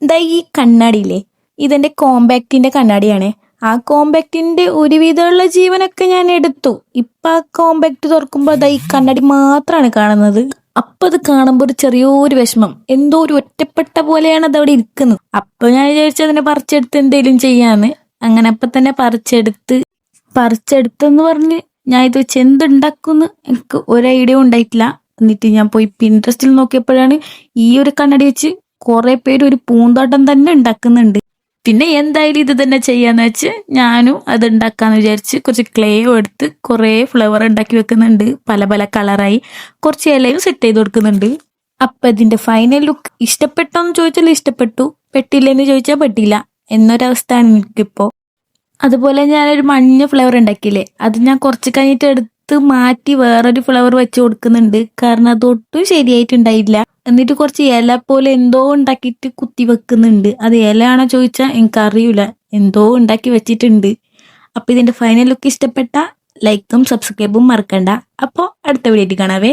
ദാ ഈ കണ്ണാടിയില്ലേ, ഇതെന്റെ കോമ്പാക്റ്റിന്റെ കണ്ണാടിയാണ്. ആ കോമ്പാക്റ്റിന്റെ ഒരുവിധമുള്ള ജീവനൊക്കെ ഞാൻ എടുത്തു. ഇപ്പൊ ആ കോമ്പാക്റ്റ് തുറക്കുമ്പോ ദാ ഈ കണ്ണാടി മാത്രമാണ് കാണുന്നത്. അപ്പൊ അത് കാണുമ്പോ ഒരു ചെറിയൊരു വിഷമം, എന്തോ ഒരു ഒറ്റപ്പെട്ട പോലെയാണ് അത് അവിടെ ഇരിക്കുന്നത്. അപ്പൊ ഞാൻ വിചാരിച്ചു അതിനെ പറിച്ചെടുത്ത് എന്തേലും ചെയ്യാന്ന്. അങ്ങനെ അപ്പൊ തന്നെ പറിച്ചെടുത്തെന്ന് പറഞ്ഞ് ഞാൻ ഇത് വെച്ച് എന്തുണ്ടാക്കുമെന്ന് എനിക്ക് ഒരു ഐഡിയ ഉണ്ടായിട്ടില്ല. എന്നിട്ട് ഞാൻ പോയി പിൻട്രസ്റ്റിൽ നോക്കിയപ്പോഴാണ് ഈ ഒരു കണ്ണടി വെച്ച് കുറെ പേര് ഒരു പൂന്തോട്ടം തന്നെ ഉണ്ടാക്കുന്നുണ്ട്. പിന്നെ എന്തായാലും ഇത് തന്നെ ചെയ്യാന്ന് വെച്ച് ഞാനും അത് ഉണ്ടാക്കാന്ന് വിചാരിച്ച് കുറച്ച് ക്ലേയും എടുത്ത് കുറെ ഫ്ലവർ ഉണ്ടാക്കി വെക്കുന്നുണ്ട്. പല പല കളറായി കുറച്ച് ഇലയും സെറ്റ് ചെയ്ത് കൊടുക്കുന്നുണ്ട്. അപ്പൊ ഇതിന്റെ ഫൈനൽ ലുക്ക് ഇഷ്ടപ്പെട്ടോന്ന് ചോദിച്ചാൽ ഇഷ്ടപ്പെട്ടു, പെട്ടില്ലെന്ന് ചോദിച്ചാൽ പെട്ടില്ല എന്നൊരവസ്ഥയാണ് എനിക്കിപ്പോ. അതുപോലെ ഞാനൊരു മഞ്ഞ ഫ്ലവർ ഉണ്ടാക്കിയില്ലേ, അത് ഞാൻ കുറച്ച് കഴിഞ്ഞിട്ട് എടുത്ത് മാറ്റി വേറൊരു ഫ്ലവർ വെച്ച് കൊടുക്കുന്നുണ്ട്. കാരണം അതൊട്ടും ശരിയായിട്ടുണ്ടായില്ല. എന്നിട്ട് കുറച്ച് ഇല പോലെ എന്തോ ഉണ്ടാക്കിയിട്ട് കുത്തി വെക്കുന്നുണ്ട്. അത് ഇലയാണോ ചോദിച്ചാൽ എനിക്കറിയൂല, എന്തോ ഉണ്ടാക്കി വെച്ചിട്ടുണ്ട്. അപ്പൊ ഇതിന്റെ ഫൈനൽ ലുക്ക് ഇഷ്ടപ്പെട്ട ലൈക്കും സബ്സ്ക്രൈബും മറക്കണ്ട. അപ്പോൾ അടുത്ത വീഡിയോ കാണാവേ.